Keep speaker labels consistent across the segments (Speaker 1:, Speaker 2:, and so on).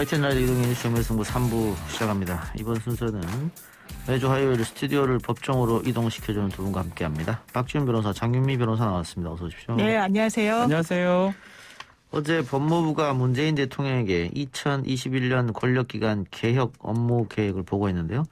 Speaker 1: YTN 라디오 이동현 뉴스 정면승부 3부 시작합니다. 이번 순서는 매주 화요일 스튜디오를 법정으로 이동시켜주는 두 분과 함께합니다. 박지훈 변호사, 장윤미 변호사 나왔습니다. 어서 오십시오.
Speaker 2: 네, 안녕하세요.
Speaker 3: 안녕하세요.
Speaker 1: 어제 법무부가 문재인 대통령에게 2021년 권력기관 개혁 업무 계획을 보고했는데요.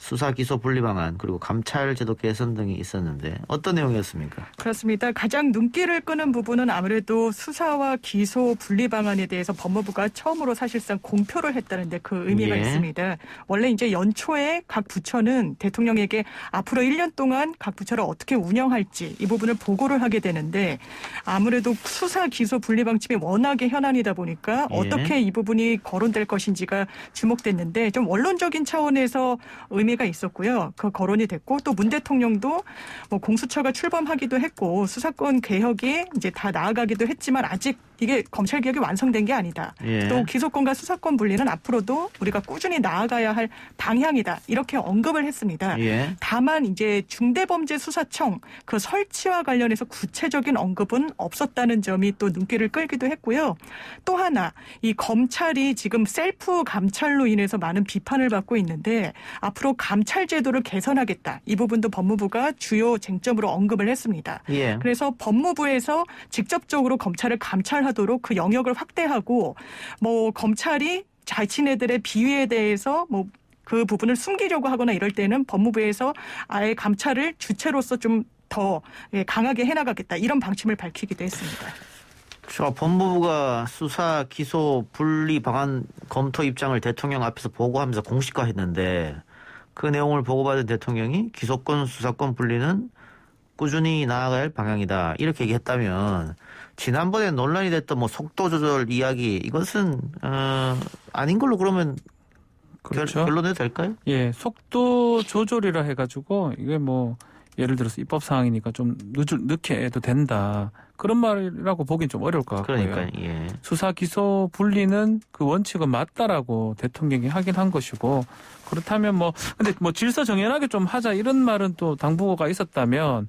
Speaker 1: 수사 기소 분리 방안 그리고 감찰 제도 개선 등이 있었는데 어떤 내용이었습니까?
Speaker 2: 그렇습니다. 가장 눈길을 끄는 부분은 아무래도 수사와 기소 분리 방안에 대해서 법무부가 처음으로 사실상 공표를 했다는데 그 의미가 있습니다. 원래 이제 연초에 각 부처는 대통령에게 앞으로 1년 동안 각 부처를 어떻게 운영할지 이 부분을 보고를 하게 되는데 아무래도 수사 기소 분리 방침이 워낙에 현안이다 보니까 어떻게 이 부분이 거론될 것인지가 주목됐는데 좀 원론적인 차원에서 의미가 있었고요. 그 거론이 됐고 또 문 대통령도 뭐 공수처가 출범하기도 했고 수사권 개혁이 이제 다 나아가기도 했지만 아직 이게 검찰 개혁이 완성된 게 아니다. 또 기소권과 수사권 분리는 앞으로도 우리가 꾸준히 나아가야 할 방향이다. 이렇게 언급을 했습니다. 다만 이제 중대범죄수사청 그 설치와 관련해서 구체적인 언급은 없었다는 점이 또 눈길을 끌기도 했고요. 또 하나 이 검찰이 지금 셀프 감찰로 인해서 많은 비판을 받고 있는데 앞으로 감찰 제도를 개선하겠다. 이 부분도 법무부가 주요 쟁점으로 언급을 했습니다. 그래서 법무부에서 직접적으로 검찰을 감찰하도록 그 영역을 확대하고 뭐 검찰이 자신네들의 비위에 대해서 뭐 그 부분을 숨기려고 하거나 이럴 때는 법무부에서 아예 감찰을 주체로서 좀 더 강하게 해나가겠다. 이런 방침을 밝히기도 했습니다.
Speaker 1: 법무부가 수사 기소 분리 방안 검토 입장을 대통령 앞에서 보고하면서 공식화했는데 그 내용을 보고받은 대통령이 기소권 수사권 분리는 꾸준히 나아갈 방향이다 이렇게 얘기했다면 지난번에 논란이 됐던 뭐 속도 조절 이야기 이것은 아닌 걸로 그러면
Speaker 3: 그렇죠.
Speaker 1: 결론내도 될까요?
Speaker 3: 예, 속도 조절이라 해가지고 이게 뭐 예를 들어서 입법 사항이니까 좀 늦게 해도 된다 그런 말이라고 보긴 좀 어려울 것 같고요.
Speaker 1: 그러니까
Speaker 3: 수사 기소 분리는 그 원칙은 맞다라고 대통령이 하긴 한 것이고 그렇다면 뭐 근데 뭐 질서 정연하게 좀 하자 이런 말은 또 당부가 있었다면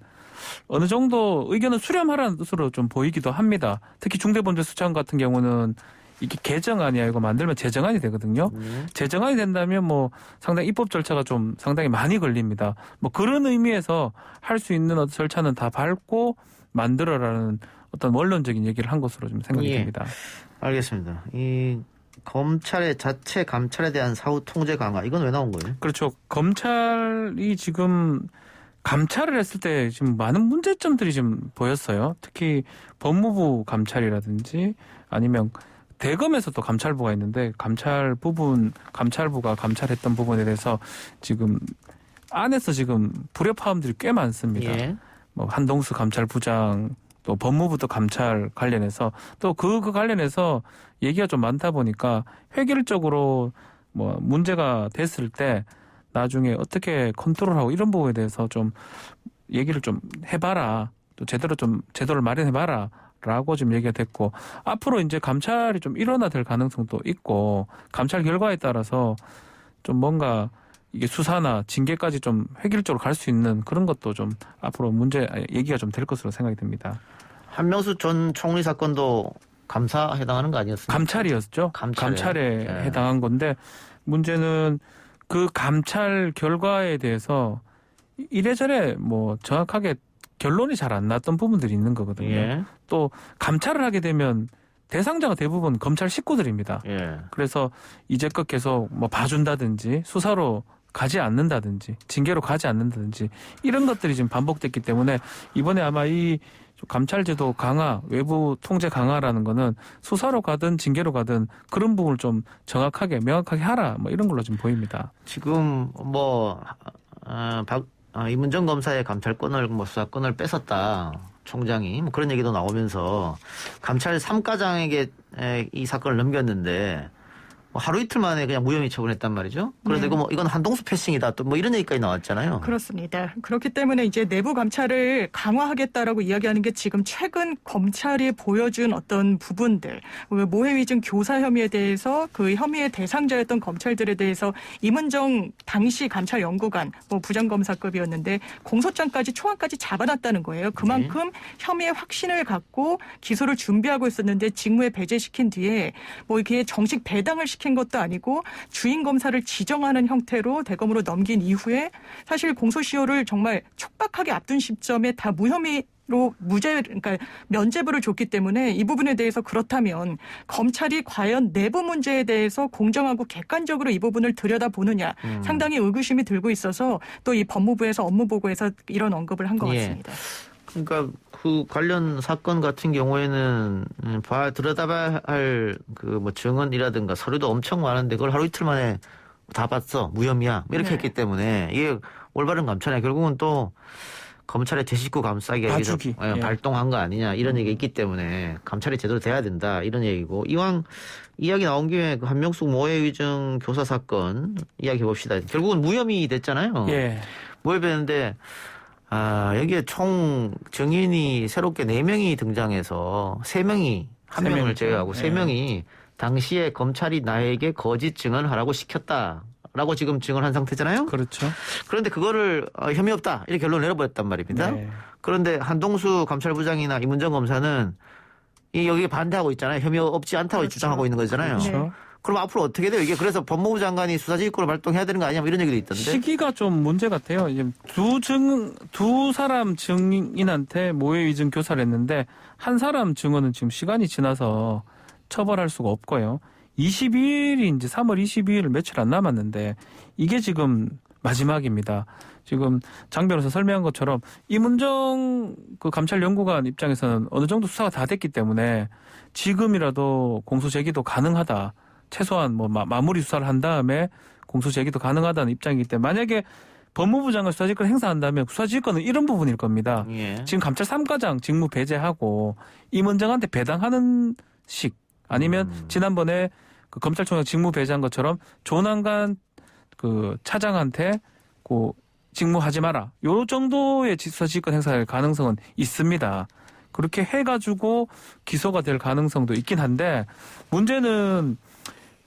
Speaker 3: 어느 정도 의견을 수렴하라는 뜻으로 좀 보이기도 합니다. 특히 중대범죄수사청 같은 경우는 이게 개정안이 아니고 만들면 제정안이 되거든요. 제정안이 된다면 뭐 상당히 입법 절차가 좀 상당히 많이 걸립니다. 뭐 그런 의미에서 할 수 있는 어떤 절차는 다 밟고 만들어라는 어떤 원론적인 얘기를 한 것으로 좀 생각이 됩니다.
Speaker 1: 알겠습니다. 이 검찰의 자체 감찰에 대한 사후 통제 강화 이건 왜 나온 거예요?
Speaker 3: 그렇죠. 검찰이 지금 감찰을 했을 때 지금 많은 문제점들이 좀 보였어요. 특히 법무부 감찰이라든지 아니면 대검에서도 감찰부가 있는데 감찰부가 감찰했던 부분에 대해서 지금 안에서 지금 불협화음들이 꽤 많습니다. 뭐 한동수 감찰부장 또 법무부도 감찰 관련해서 또 그 관련해서 얘기가 좀 많다 보니까 획일적으로 뭐 문제가 됐을 때 나중에 어떻게 컨트롤하고 이런 부분에 대해서 좀 얘기를 좀 해봐라. 또 제도를 마련해봐라. 라고 지금 얘기가 됐고 앞으로 이제 감찰이 좀 일원화될 가능성도 있고 감찰 결과에 따라서 좀 이게 수사나 징계까지 좀 획일적으로 갈 수 있는 그런 것도 좀 앞으로 얘기가 좀 될 것으로 생각이 됩니다.
Speaker 1: 한명수 전 총리 사건도 감사에 해당하는 거 아니었습니까?
Speaker 3: 감찰이었죠. 감찰에 해당한 건데 문제는 그 감찰 결과에 대해서 이래저래 뭐 정확하게 결론이 잘 안 났던 부분들이 있는 거거든요. 또 감찰을 하게 되면 대상자가 대부분 검찰 식구들입니다. 그래서 이제껏 계속 뭐 봐준다든지 수사로 가지 않는다든지 징계로 가지 않는다든지 이런 것들이 지금 반복됐기 때문에 이번에 아마 이 감찰제도 강화, 외부 통제 강화라는 거는 수사로 가든 징계로 가든 그런 부분을 좀 정확하게 명확하게 하라 뭐 이런 걸로 좀 보입니다.
Speaker 1: 지금 이문정 검사의 감찰권을 수사권을 뺏었다 총장이 뭐 그런 얘기도 나오면서 감찰 3과장에게 이 사건을 넘겼는데 하루 이틀 만에 그냥 무혐의 처분했단 말이죠. 그런데 이건 한동수 패싱이다 또 뭐 이런 얘기까지 나왔잖아요.
Speaker 2: 그렇습니다. 그렇기 때문에 이제 내부 감찰을 강화하겠다라고 이야기하는 게 지금 최근 검찰이 보여준 어떤 부분들, 모해위증 교사 혐의에 대해서 그 혐의의 대상자였던 검찰들에 대해서 이문정 당시 감찰연구관 부장검사급이었는데 공소장까지 초안까지 잡아놨다는 거예요. 그만큼 혐의의 확신을 갖고 기소를 준비하고 있었는데 직무에 배제시킨 뒤에 이게 정식 배당을 시킨 시킨 것도 아니고 주인 검사를 지정하는 형태로 대검으로 넘긴 이후에 사실 공소시효를 정말 촉박하게 앞둔 시점에 다 무혐의로 그러니까 면죄부를 줬기 때문에 이 부분에 대해서 그렇다면 검찰이 과연 내부 문제에 대해서 공정하고 객관적으로 이 부분을 들여다보느냐 상당히 의구심이 들고 있어서 또 이 법무부에서 업무보고에서 이런 언급을 한 것 같습니다.
Speaker 1: 그러니까 그 관련 사건 같은 경우에는 들여다봐야 할 그 뭐 증언이라든가 서류도 엄청 많은데 그걸 하루 이틀 만에 다 봤어 무혐의야 이렇게
Speaker 2: 네.
Speaker 1: 했기 때문에 이게 올바른 감찰이야. 결국은 또 검찰의 제 식구 감싸기
Speaker 3: 봐주기. 예.
Speaker 1: 발동한 거 아니냐 이런 얘기가 있기 때문에 감찰이 제대로 돼야 된다 이런 얘기고 이왕 이야기 나온 김에 그 한명숙 모해위증 교사 사건 이야기 해봅시다. 결국은 무혐의 됐잖아요.
Speaker 3: 예.
Speaker 1: 무혐의됐는데 여기에 총 증인이 새롭게 4명이 등장해서 3명이 한 명을
Speaker 3: 명이죠.
Speaker 1: 제외하고
Speaker 3: 예.
Speaker 1: 3명이 당시에 검찰이 나에게 거짓 증언하라고 시켰다라고 지금 증언한 상태잖아요.
Speaker 3: 그렇죠.
Speaker 1: 그런데 그거를 혐의 없다 이렇게 결론을 내려버렸단 말입니다.
Speaker 3: 네.
Speaker 1: 그런데 한동수 감찰부장이나 이문정 검사는 여기에 반대하고 있잖아요. 혐의 없지 않다고
Speaker 2: 그렇죠.
Speaker 1: 주장하고 있는 거잖아요.
Speaker 3: 그렇죠.
Speaker 1: 그럼 앞으로 어떻게 돼요? 이게 그래서 법무부 장관이 수사지휘권을 발동해야 되는 거 아니냐 뭐 이런 얘기도 있던데.
Speaker 3: 시기가 좀 문제 같아요. 이제 두 사람 증인한테 모해위증 교사를 했는데 한 사람 증언은 지금 시간이 지나서 처벌할 수가 없고요. 22일이 이제 3월 22일 며칠 안 남았는데 이게 지금 마지막입니다. 지금 장 변호사 설명한 것처럼 이문정 그 감찰연구관 입장에서는 어느 정도 수사가 다 됐기 때문에 지금이라도 공소 제기도 가능하다. 최소한 뭐 마무리 수사를 한 다음에 공소 제기도 가능하다는 입장이기 때문에 만약에 법무부 장관 수사지휘권 행사한다면 수사지휘권은 이런 부분일 겁니다.
Speaker 1: 예.
Speaker 3: 지금 감찰 3과장 직무 배제하고 임원장한테 배당하는 식 아니면 지난번에 그 검찰총장 직무 배제한 것처럼 조난관 그 차장한테 그 직무하지 마라. 요 정도의 수사지휘권 행사할 가능성은 있습니다. 그렇게 해가지고 기소가 될 가능성도 있긴 한데 문제는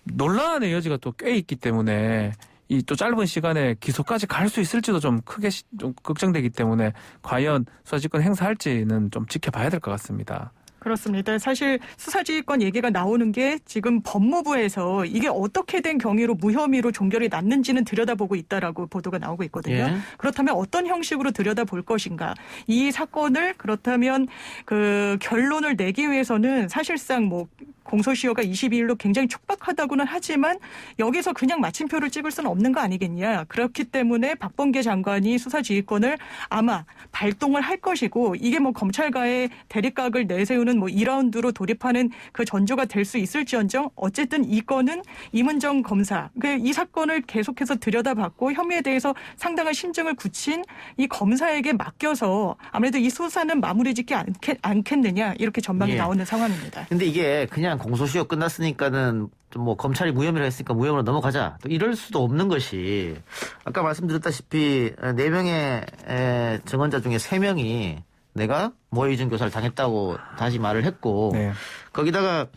Speaker 3: 논란의 여지가 또 꽤 있기 때문에 이 또 짧은 시간에 기소까지 갈 수 있을지도 좀 크게 좀 걱정되기 때문에 과연 수사지휘권 행사할지는 좀 지켜봐야 될 것 같습니다.
Speaker 2: 그렇습니다. 사실 수사지휘권 얘기가 나오는 게 지금 법무부에서 이게 어떻게 된 경위로 무혐의로 종결이 났는지는 들여다보고 있다라고 보도가 나오고 있거든요.
Speaker 1: 예.
Speaker 2: 그렇다면 어떤 형식으로 들여다볼 것인가. 이 사건을 그렇다면 그 결론을 내기 위해서는 사실상 뭐 공소시효가 22일로 굉장히 촉박하다고는 하지만 여기서 그냥 마침표를 찍을 수는 없는 거 아니겠냐. 그렇기 때문에 박범계 장관이 수사지휘권을 아마 발동을 할 것이고 이게 뭐 검찰과의 대립각을 내세우는 뭐 2라운드로 돌입하는 그 전조가 될 수 있을지언정 어쨌든 이 건은 이문정 검사 이 사건을 계속해서 들여다봤고 혐의에 대해서 상당한 심증을 굳힌 이 검사에게 맡겨서 아무래도 이 수사는 마무리 짓지 않겠느냐 이렇게 전망이
Speaker 1: 예.
Speaker 2: 나오는 상황입니다.
Speaker 1: 근데 이게 그냥 공소시효 끝났으니까는 뭐 검찰이 무혐의를 했으니까 무혐의로 넘어가자. 또 이럴 수도 없는 것이 아까 말씀드렸다시피 4명의 증언자 중에 3명이 내가 모해위증 교사를 당했다고 다시 말을 했고
Speaker 3: 네.
Speaker 1: 거기다가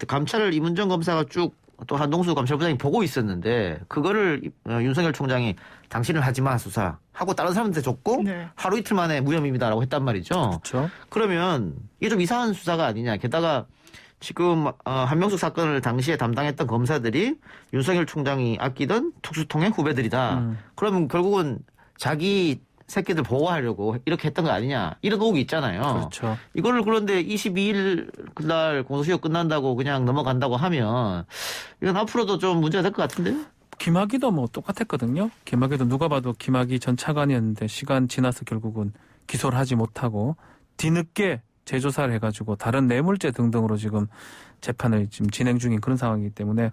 Speaker 1: 감찰을 이문정 검사가 쭉 또 한동수 감찰부장이 보고 있었는데 그거를 윤석열 총장이 당신은 하지 마 수사 하고 다른 사람한테 줬고
Speaker 2: 네.
Speaker 1: 하루 이틀 만에 무혐의다라고 했단 말이죠.
Speaker 3: 그렇죠.
Speaker 1: 그러면 이게 좀 이상한 수사가 아니냐. 게다가 지금 한명숙 사건을 당시에 담당했던 검사들이 윤석열 총장이 아끼던 특수통의 후배들이다. 그러면 결국은 자기 새끼들 보호하려고 이렇게 했던 거 아니냐. 이런 의혹이 있잖아요.
Speaker 3: 그렇죠.
Speaker 1: 이거를 그런데 22일 날 공소시효 끝난다고 그냥 넘어간다고 하면 이건 앞으로도 좀 문제가 될 것 같은데요?
Speaker 3: 김학의도 뭐 똑같았거든요. 김학의도 누가 봐도 김학의 전 차관이었는데 시간 지나서 결국은 기소를 하지 못하고 뒤늦게 재조사를 해가지고 다른 뇌물죄 등등으로 지금 재판을 지금 진행 중인 그런 상황이기 때문에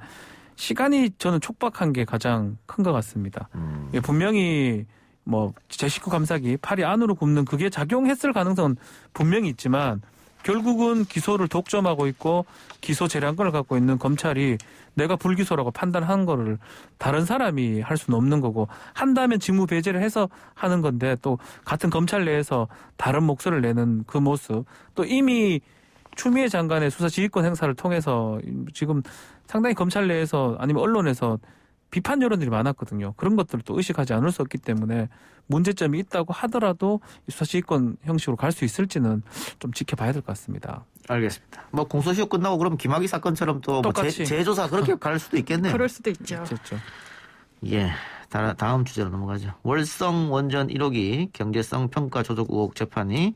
Speaker 3: 시간이 저는 촉박한 게 가장 큰 것 같습니다. 예, 분명히 뭐 제 식구 감싸기 팔이 안으로 굽는 그게 작용했을 가능성은 분명히 있지만 결국은 기소를 독점하고 있고 기소 재량권을 갖고 있는 검찰이 내가 불기소라고 판단한 거를 다른 사람이 할 수는 없는 거고 한다면 직무 배제를 해서 하는 건데 또 같은 검찰 내에서 다른 목소리를 내는 그 모습 또 이미 추미애 장관의 수사지휘권 행사를 통해서 지금 상당히 검찰 내에서 아니면 언론에서 비판 여론들이 많았거든요. 그런 것들을 또 의식하지 않을 수 없기 때문에 문제점이 있다고 하더라도 수사지휘권 형식으로 갈 수 있을지는 좀 지켜봐야 될 것 같습니다.
Speaker 1: 알겠습니다. 뭐 공소시효 끝나고 그럼 김학의 사건처럼 또 뭐
Speaker 3: 똑같이.
Speaker 1: 재조사 그렇게 갈 수도 있겠네요.
Speaker 2: 그럴 수도 있죠.
Speaker 3: 그렇죠.
Speaker 1: 예. 다음 주제로 넘어가죠. 월성 원전 1호기 경제성 평가 조작 의혹 재판이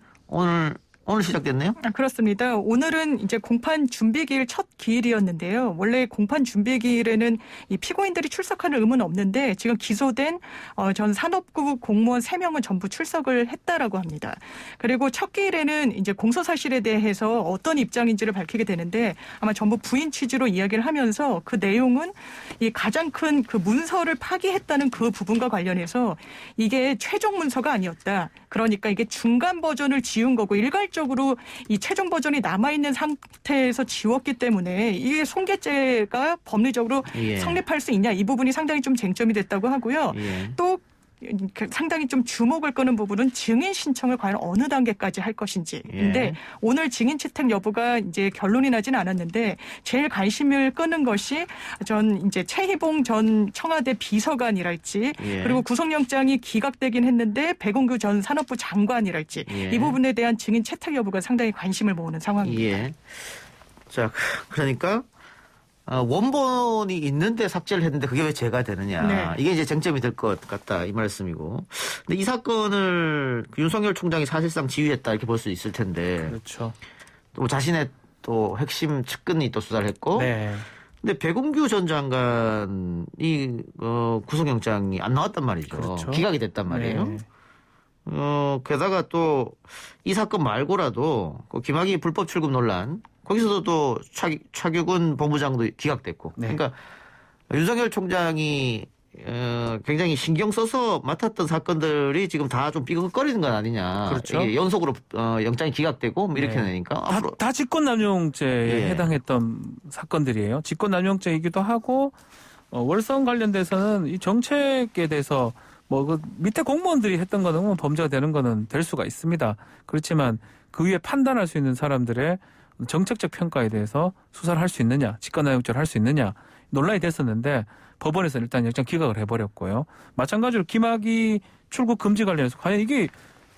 Speaker 1: 오늘 시작됐네요?
Speaker 2: 그렇습니다. 오늘은 이제 공판 준비기일 첫 기일이었는데요. 원래 공판 준비기일에는 이 피고인들이 출석하는 의무는 없는데 지금 기소된 전 산업부 공무원 3명은 전부 출석을 했다라고 합니다. 그리고 첫 기일에는 이제 공소 사실에 대해서 어떤 입장인지를 밝히게 되는데 아마 전부 부인 취지로 이야기를 하면서 그 내용은 이 가장 큰 그 문서를 파기했다는 그 부분과 관련해서 이게 최종 문서가 아니었다. 그러니까 이게 중간 버전을 지운 거고 일괄적으로 이 최종 버전이 남아있는 상태에서 지웠기 때문에 이게 손괴죄가 법리적으로
Speaker 1: 예.
Speaker 2: 성립할 수 있냐 이 부분이 상당히 좀 쟁점이 됐다고 하고요.
Speaker 1: 예.
Speaker 2: 또 상당히 좀 주목을 끄는 부분은 증인 신청을 과연 어느 단계까지 할 것인지인데
Speaker 1: 예.
Speaker 2: 오늘 증인 채택 여부가 이제 결론이 나진 않았는데 제일 관심을 끄는 것이 전 이제 최희봉 전 청와대 비서관이랄지
Speaker 1: 예.
Speaker 2: 그리고 구속영장이 기각되긴 했는데 백운규 전 산업부 장관이랄지
Speaker 1: 예.
Speaker 2: 이 부분에 대한 증인 채택 여부가 상당히 관심을 모으는 상황입니다.
Speaker 1: 예. 자, 그러니까 원본이 있는데 삭제를 했는데 그게 왜 죄가 되느냐.
Speaker 2: 네.
Speaker 1: 이게 이제 쟁점이 될 것 같다 이 말씀이고. 근데 이 사건을 윤석열 총장이 사실상 지휘했다 이렇게 볼 수 있을 텐데
Speaker 3: 그렇죠.
Speaker 1: 또 자신의 또 핵심 측근이 또 수사를 했고.
Speaker 3: 네.
Speaker 1: 근데 백운규 전 장관이 구속영장이 안 나왔단 말이죠.
Speaker 3: 그렇죠.
Speaker 1: 기각이 됐단 말이에요.
Speaker 3: 네.
Speaker 1: 게다가 또 이 사건 말고라도 그 김학의 불법 출금 논란 거기서도 또 차규근 본부장도 기각됐고.
Speaker 3: 네.
Speaker 1: 그러니까 윤석열 총장이 굉장히 신경 써서 맡았던 사건들이 지금 다 좀 삐걱거리는 건 아니냐.
Speaker 3: 그렇죠.
Speaker 1: 이게 연속으로 영장이 기각되고 뭐 이렇게
Speaker 3: 네.
Speaker 1: 되니까
Speaker 3: 다,
Speaker 1: 앞으로
Speaker 3: 다 직권남용죄에
Speaker 1: 예.
Speaker 3: 해당했던 사건들이에요. 직권남용죄이기도 하고 월성 관련돼서는 이 정책에 대해서 뭐 그 밑에 공무원들이 했던 거는 뭐 범죄가 되는 거는 될 수가 있습니다. 그렇지만 그 위에 판단할 수 있는 사람들의 정책적 평가에 대해서 수사를 할 수 있느냐, 직권남용죄를 할 수 있느냐 논란이 됐었는데 법원에서 일단 영장 기각을 해버렸고요. 마찬가지로 김학의 출국 금지 관련해서 과연 이게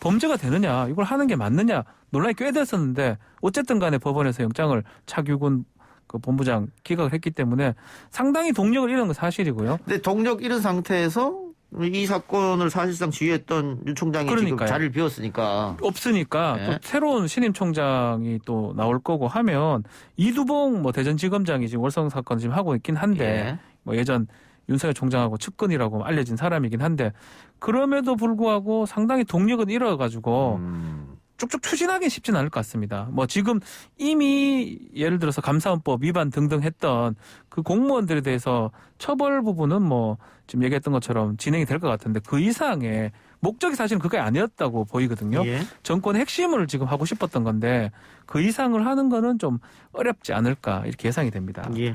Speaker 3: 범죄가 되느냐, 이걸 하는 게 맞느냐 논란이 꽤 됐었는데 어쨌든 간에 법원에서 영장을 차규근 그 본부장 기각을 했기 때문에 상당히 동력을 잃은 건 사실이고요.
Speaker 1: 근데 동력 잃은 상태에서 이 사건을 사실상 지휘했던 윤 총장이 지금
Speaker 3: 그러니까요.
Speaker 1: 자리를 비웠으니까.
Speaker 3: 없으니까
Speaker 1: 네.
Speaker 3: 또 새로운 신임 총장이 또 나올 거고 하면 이두봉 뭐 대전지검장이 지금 월성 사건 지금 하고 있긴 한데
Speaker 1: 예.
Speaker 3: 뭐 예전 윤석열 총장하고 측근이라고 알려진 사람이긴 한데 그럼에도 불구하고 상당히 동력은 잃어가지고 쭉쭉 추진하기 쉽진 않을 것 같습니다. 뭐 지금 이미 예를 들어서 감사원법 위반 등등 했던 그 공무원들에 대해서 처벌 부분은 뭐 지금 얘기했던 것처럼 진행이 될 것 같은데 그 이상의 목적이 사실은 그게 아니었다고 보이거든요.
Speaker 1: 예.
Speaker 3: 정권의 핵심을 지금 하고 싶었던 건데 그 이상을 하는 거는 좀 어렵지 않을까 이렇게 예상이 됩니다.
Speaker 1: 예.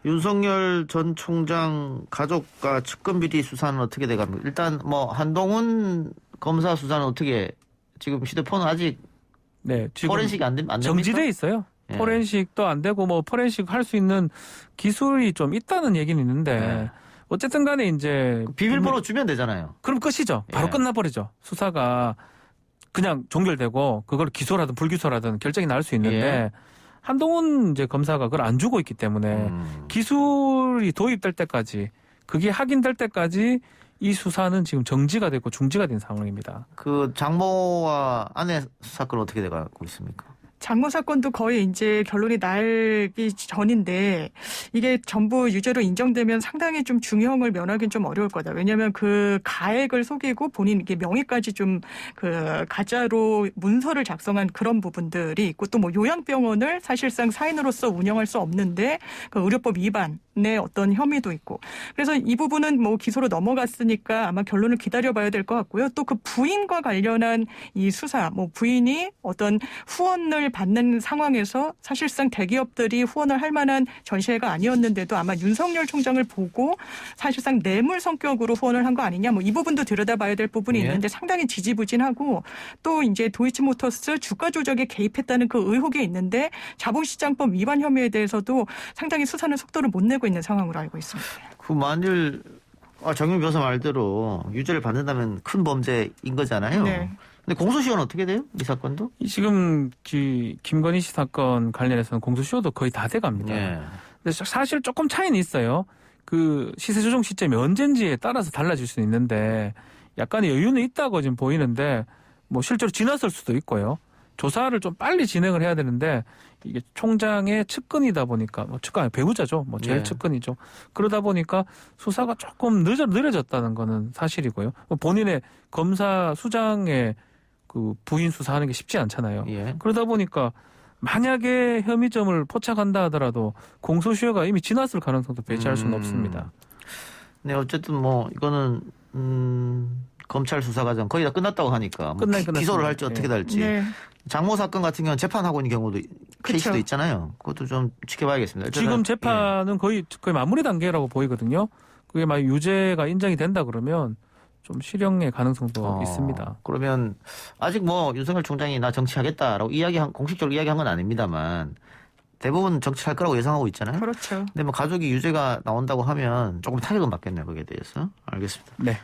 Speaker 1: 윤석열 전 총장 가족과 측근 비리 수사는 어떻게 돼갑니까? 일단 뭐 한동훈 검사 수사는 어떻게 지금 휴대폰은 아직
Speaker 3: 네, 지금
Speaker 1: 포렌식이 안 됩니까?
Speaker 3: 정지돼 있어요.
Speaker 1: 예.
Speaker 3: 포렌식도 안 되고 뭐 포렌식 할 수 있는 기술이 좀 있다는 얘기는 있는데
Speaker 1: 네.
Speaker 3: 어쨌든 간에 이제
Speaker 1: 비밀번호 주면 되잖아요.
Speaker 3: 그럼 끝이죠. 바로
Speaker 1: 예.
Speaker 3: 끝나버리죠. 수사가 그냥 종결되고 그걸 기소라든 불기소라든 결정이 날 수 있는데
Speaker 1: 예.
Speaker 3: 한동훈 이제 검사가 그걸 안 주고 있기 때문에 기술이 도입될 때까지 그게 확인될 때까지 이 수사는 지금 정지가 됐고 중지가 된 상황입니다.
Speaker 1: 그 장모와 아내 사건 어떻게 돼가고 있습니까?
Speaker 2: 장모 사건도 거의 이제 결론이 나기 전인데 이게 전부 유죄로 인정되면 상당히 좀 중형을 면하기는 좀 어려울 거다. 왜냐하면 그 가액을 속이고 본인 이게 명의까지 좀 그 가짜로 문서를 작성한 그런 부분들이 있고 또 뭐 요양병원을 사실상 사인으로서 운영할 수 없는데 그 의료법 위반의 어떤 혐의도 있고 그래서 이 부분은 뭐 기소로 넘어갔으니까 아마 결론을 기다려봐야 될 것 같고요. 또 그 부인과 관련한 이 수사, 뭐 부인이 어떤 후원을 받는 상황에서 사실상 대기업들이 후원을 할 만한 전시회가 아니었는데도 아마 윤석열 총장을 보고 사실상 뇌물 성격으로 후원을 한 거 아니냐 뭐 이 부분도 들여다봐야 될 부분이
Speaker 1: 예.
Speaker 2: 있는데 상당히 지지부진하고 또 이제 도이치모터스 주가 조작에 개입했다는 그 의혹이 있는데 자본시장법 위반 혐의에 대해서도 상당히 수사는 속도를 못 내고 있는 상황으로 알고 있습니다.
Speaker 1: 그 만일 정윤 변호사 말대로 유죄를 받는다면 큰 범죄인 거잖아요.
Speaker 2: 네.
Speaker 1: 근데 공소시효는 어떻게 돼요? 이 사건도?
Speaker 3: 지금 김건희 씨 사건 관련해서는 공소시효도 거의 다 돼갑니다.
Speaker 1: 예.
Speaker 3: 근데 사실 조금 차이는 있어요. 그 시세 조정 시점이 언젠지에 따라서 달라질 수는 있는데 약간의 여유는 있다고 지금 보이는데 뭐 실제로 지났을 수도 있고요. 조사를 좀 빨리 진행을 해야 되는데 이게 총장의 측근이다 보니까 뭐 측근 아니 배우자죠. 뭐 제일
Speaker 1: 예.
Speaker 3: 측근이죠. 그러다 보니까 수사가 조금 느려졌다는 거는 사실이고요. 본인의 검사 수장의 그 부인 수사하는 게 쉽지 않잖아요.
Speaker 1: 예.
Speaker 3: 그러다 보니까 만약에 혐의점을 포착한다 하더라도 공소시효가 이미 지났을 가능성도 배제할 수는 없습니다.
Speaker 1: 네, 어쨌든 뭐 이거는 검찰 수사 과정 거의 다 끝났다고 하니까 뭐
Speaker 3: 끝났습니다.
Speaker 1: 기소를 할지 어떻게
Speaker 3: 예.
Speaker 1: 될지.
Speaker 2: 네.
Speaker 1: 장모 사건 같은 경우는 재판하고 있는 경우도 케이스도
Speaker 2: 그쵸.
Speaker 1: 있잖아요. 그것도 좀 지켜봐야겠습니다. 어쨌든,
Speaker 3: 지금 재판은 거의 마무리 단계라고 보이거든요. 그게 만약 유죄가 인정이 된다 그러면 좀 실형의 가능성도 있습니다.
Speaker 1: 그러면 아직 뭐 윤석열 총장이 나 정치하겠다라고 공식적으로 이야기한 건 아닙니다만 대부분 정치할 거라고 예상하고 있잖아요.
Speaker 2: 그렇죠.
Speaker 1: 근데 뭐 가족이 유죄가 나온다고 하면 조금 타격은 받겠네요. 거기에 대해서. 알겠습니다.
Speaker 3: 네.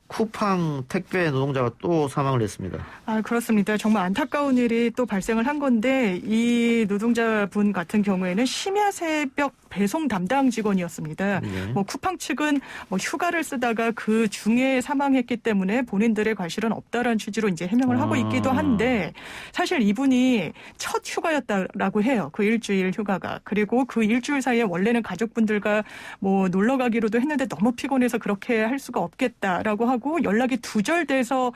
Speaker 1: 쿠팡 택배 노동자가 또 사망을 했습니다.
Speaker 2: 그렇습니다. 정말 안타까운 일이 또 발생을 한 건데 이 노동자분 같은 경우에는 심야 새벽 배송 담당 직원이었습니다.
Speaker 1: 네.
Speaker 2: 뭐 쿠팡 측은 뭐 휴가를 쓰다가 그 중에 사망했기 때문에 본인들의 과실은 없다라는 취지로 이제 해명을 하고 있기도 한데 사실 이분이 첫 휴가였다라고 해요. 그 일주일 휴가가. 그리고 그 일주일 사이에 원래는 가족분들과 뭐 놀러 가기로도 했는데 너무 피곤해서 그렇게 할 수가 없겠다라고 하고 연락이 두절돼서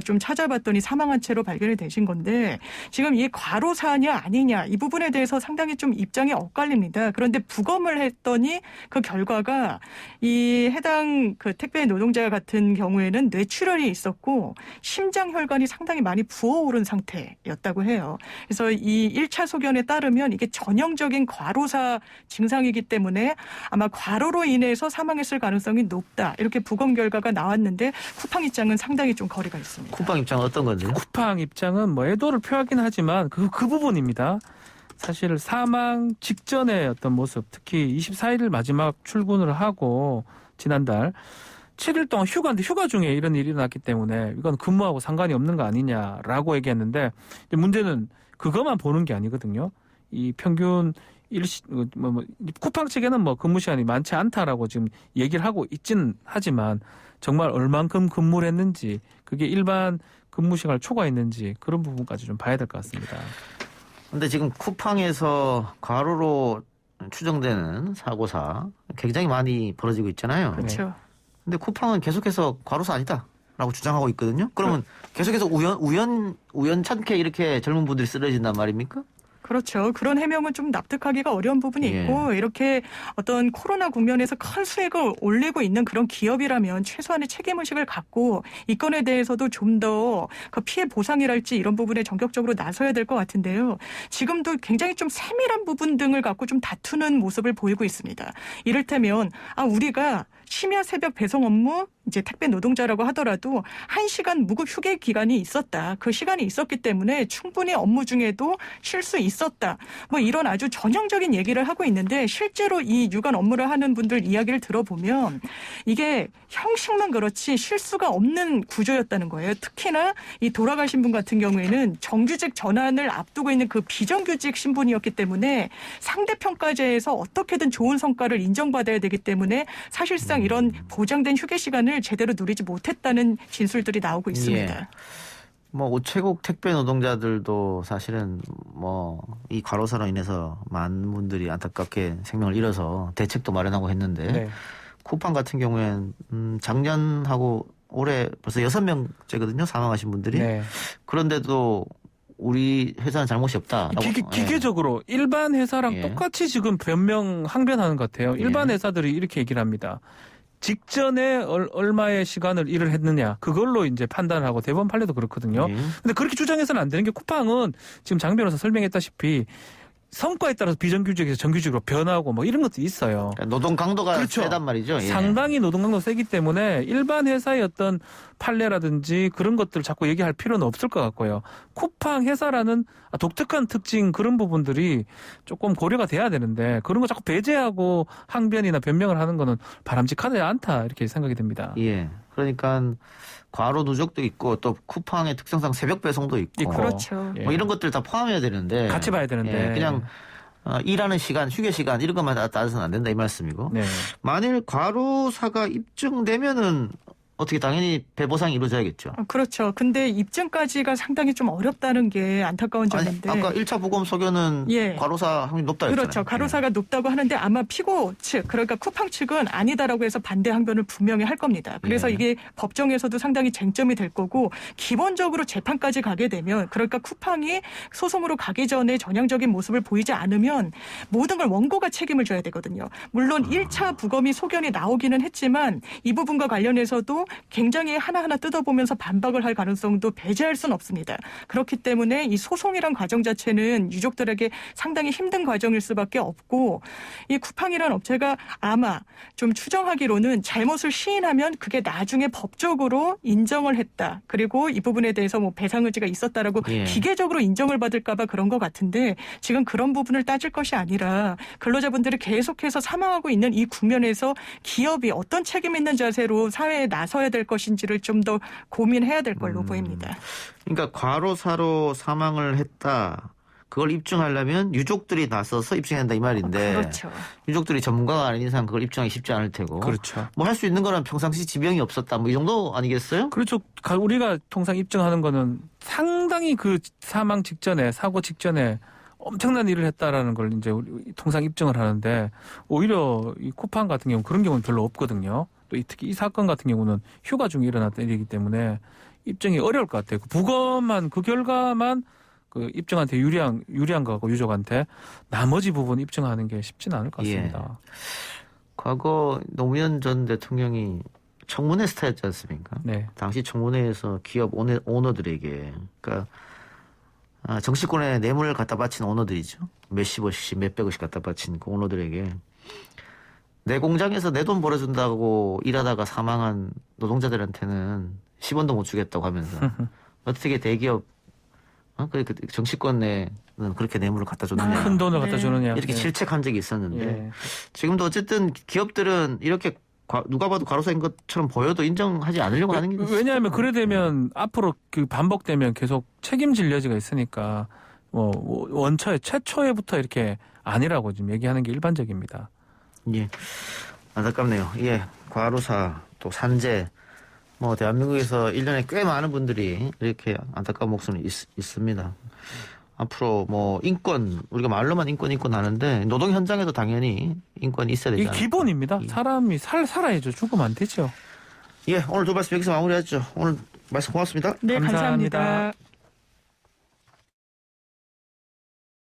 Speaker 2: 좀 찾아봤더니 사망한 채로 발견이 되신 건데 지금 이 과로사냐 아니냐 이 부분에 대해서 상당히 좀 입장이 엇갈립니다. 그런데 부검을 했더니 그 결과가 이 해당 그 택배 노동자 같은 경우에는 뇌출혈이 있었고 심장 혈관이 상당히 많이 부어오른 상태였다고 해요. 그래서 이 1차 소견에 따르면 이게 전형적인 과로사 증상이기 때문에 아마 과로로 인해서 사망했을 가능성이 높다. 이렇게 부검 결과가 나왔는데 쿠팡 입장은 상당히 좀 거리가 있습니다.
Speaker 1: 쿠팡 입장은 어떤 건지?
Speaker 3: 쿠팡 입장은 뭐 애도를 표하긴 하지만 그 부분입니다. 사실 사망 직전의 어떤 모습, 특히 24일 마지막 출근을 하고 지난달 7일 동안 휴가인데 휴가 중에 이런 일이 일어났기 때문에 이건 근무하고 상관이 없는 거 아니냐라고 얘기했는데 문제는 그것만 보는 게 아니거든요. 이 평균 쿠팡 측에는 뭐 근무 시간이 많지 않다라고 지금 얘기를 하고 있진 하지만 정말 얼만큼 근무를 했는지 그게 일반 근무 시간을 초과했는지 그런 부분까지 좀 봐야 될 것 같습니다.
Speaker 1: 근데 지금 쿠팡에서 과로로 추정되는 사고사 굉장히 많이 벌어지고 있잖아요.
Speaker 2: 그렇죠.
Speaker 1: 근데 쿠팡은 계속해서 과로사 아니다라고 주장하고 있거든요. 그러면 계속해서 우연찮게 이렇게 젊은 분들이 쓰러진단 말입니까?
Speaker 2: 그렇죠. 그런 해명은 좀 납득하기가 어려운 부분이 있고 이렇게 어떤 코로나 국면에서 큰 수익을 올리고 있는 그런 기업이라면 최소한의 책임의식을 갖고 이 건에 대해서도 좀 더 그 피해 보상이랄지 이런 부분에 전격적으로 나서야 될 것 같은데요. 지금도 굉장히 좀 세밀한 부분 등을 갖고 좀 다투는 모습을 보이고 있습니다. 이를테면 우리가 심야 새벽 배송 업무 이제 택배 노동자라고 하더라도 1시간 무급 휴게 기간이 있었다. 그 시간이 있었기 때문에 충분히 업무 중에도 쉴 수 있었다. 뭐 이런 아주 전형적인 얘기를 하고 있는데 실제로 이 유관 업무를 하는 분들 이야기를 들어보면 이게 형식만 그렇지 쉴 수가 없는 구조였다는 거예요. 특히나 이 돌아가신 분 같은 경우에는 정규직 전환을 앞두고 있는 그 비정규직 신분이었기 때문에 상대평가제에서 어떻게든 좋은 성과를 인정받아야 되기 때문에 사실상 이런 보장된 휴게 시간을 제대로 누리지 못했다는 진술들이 나오고 있습니다.
Speaker 1: 예. 뭐 우체국 택배 노동자들도 사실은 뭐 이 과로사로 인해서 많은 분들이 안타깝게 생명을 잃어서 대책도 마련하고 했는데
Speaker 3: 네.
Speaker 1: 쿠팡 같은 경우에는 작년하고 올해 벌써 6명째거든요. 사망하신 분들이.
Speaker 3: 네.
Speaker 1: 그런데도 우리 회사는 잘못이 없다.
Speaker 3: 기계적으로 일반 회사랑 똑같이 지금 항변하는 것 같아요. 일반 회사들이 이렇게 얘기를 합니다. 직전에 얼마의 시간을 일을 했느냐 그걸로 이제 판단을 하고 대법원 판례도 그렇거든요. 근데 그렇게 주장해서는 안 되는 게 쿠팡은 지금 장 변호사 설명했다시피 성과에 따라서 비정규직에서 정규직으로 변하고 뭐 이런 것도 있어요.
Speaker 1: 노동 강도가
Speaker 3: 그렇죠.
Speaker 1: 세단 말이죠. 예.
Speaker 3: 상당히 노동 강도가 세기 때문에 일반 회사의 어떤 판례라든지 그런 것들을 자꾸 얘기할 필요는 없을 것 같고요. 쿠팡 회사라는 독특한 특징 그런 부분들이 조금 고려가 돼야 되는데 그런 거 자꾸 배제하고 항변이나 변명을 하는 거는 바람직하지 않다 이렇게 생각이 됩니다.
Speaker 1: 예. 그러니까 과로 누적도 있고 또 쿠팡의 특성상 새벽 배송도 있고
Speaker 2: 그렇죠.
Speaker 3: 예.
Speaker 1: 뭐 이런 것들 다 포함해야 되는데
Speaker 3: 같이 봐야 되는데.
Speaker 1: 예, 그냥 일하는 시간, 휴게 시간 이런 것만 따져서는 안 된다 이 말씀이고
Speaker 3: 네.
Speaker 1: 만일 과로사가 입증되면은 어떻게 당연히 배보상이 이루어져야겠죠.
Speaker 2: 그렇죠. 근데 입증까지가 상당히 좀 어렵다는 게 안타까운
Speaker 1: 아니,
Speaker 2: 점인데.
Speaker 1: 아까 1차 보검 소견은
Speaker 2: 예.
Speaker 1: 과로사 확률이 높다 했잖아요.
Speaker 2: 그렇죠. 과로사가 높다고 하는데 아마 피고 측, 그러니까 쿠팡 측은 아니다라고 해서 반대 항변을 분명히 할 겁니다. 그래서
Speaker 1: 예.
Speaker 2: 이게 법정에서도 상당히 쟁점이 될 거고 기본적으로 재판까지 가게 되면 그러니까 쿠팡이 소송으로 가기 전에 전향적인 모습을 보이지 않으면 모든 걸 원고가 책임을 져야 되거든요. 물론 1차 부검이 소견이 나오기는 했지만 이 부분과 관련해서도 굉장히 하나하나 뜯어보면서 반박을 할 가능성도 배제할 수는 없습니다. 그렇기 때문에 이 소송이란 과정 자체는 유족들에게 상당히 힘든 과정일 수밖에 없고 이 쿠팡이란 업체가 아마 좀 추정하기로는 잘못을 시인하면 그게 나중에 법적으로 인정을 했다. 그리고 이 부분에 대해서 뭐 배상 의지가 있었다라고
Speaker 1: 예.
Speaker 2: 기계적으로 인정을 받을까 봐 그런 것 같은데 지금 그런 부분을 따질 것이 아니라 근로자분들이 계속해서 사망하고 있는 이 국면에서 기업이 어떤 책임 있는 자세로 사회에 나서야 될 것인지를 좀 더 고민해야 될 걸로 보입니다.
Speaker 1: 그러니까 과로사로 사망을 했다. 그걸 입증하려면 유족들이 나서서 입증해야 한다 이 말인데
Speaker 2: 그렇죠.
Speaker 1: 유족들이 전문가가 아닌 이상 그걸 입증하기 쉽지 않을 테고
Speaker 3: 그렇죠.
Speaker 1: 뭐 할 수 있는 거는 평상시 지병이 없었다 뭐 이 정도 아니겠어요?
Speaker 3: 그렇죠. 우리가 통상 입증하는 거는 상당히 그 사망 직전에 사고 직전에 엄청난 일을 했다라는 걸 이제 우리 통상 입증을 하는데 오히려 이 쿠팡 같은 경우 그런 경우는 별로 없거든요. 또 특히 이 사건 같은 경우는 휴가 중에 일어났던 일이기 때문에 입증이 어려울 것 같아요. 그 부검만 그 결과만 그 입증한테 유리한 거고 유족한테 나머지 부분 입증하는 게 쉽지는 않을 것 같습니다.
Speaker 1: 예. 과거 노무현 전 대통령이 청문회 스타였지 않습니까?
Speaker 3: 네.
Speaker 1: 당시 청문회에서 기업 오너들에게 그러니까 정치권에 뇌물을 갖다 바친 오너들이죠. 몇십억씩 몇백억씩 갖다 바친 그 오너들에게 내 공장에서 내 돈 벌어준다고 일하다가 사망한 노동자들한테는 10원도 못 주겠다고 하면서 어떻게 대기업 그 정치권 내는 그렇게 뇌물을 갖다 줬느냐
Speaker 3: 큰 돈을
Speaker 2: 네.
Speaker 3: 갖다 주느냐.
Speaker 1: 이렇게
Speaker 3: 네.
Speaker 1: 질책한 적이 있었는데
Speaker 3: 예.
Speaker 1: 지금도 어쨌든 기업들은 이렇게 누가 봐도 과로사인 것처럼 보여도 인정하지 않으려고 하는 게
Speaker 3: 왜냐하면 그래 되면 앞으로 그 반복되면 계속 책임질 여지가 있으니까 뭐 원처에 최초에부터 이렇게 아니라고 지금 얘기하는 게 일반적입니다.
Speaker 1: 예, 안타깝네요. 예, 과로사 또 산재 뭐 대한민국에서 1년에 꽤 많은 분들이 이렇게 안타까운 목소리 있습니다. 앞으로 뭐 인권 우리가 말로만 인권 하는데 노동 현장에도 당연히 인권이 있어야 되지
Speaker 3: 이게
Speaker 1: 않을까.
Speaker 3: 기본입니다. 사람이 살아야죠. 죽으면 안 되죠.
Speaker 1: 예, 오늘 두 말씀 여기서 마무리하죠. 오늘 말씀 고맙습니다.
Speaker 2: 네,
Speaker 3: 감사합니다.
Speaker 2: 감사합니다.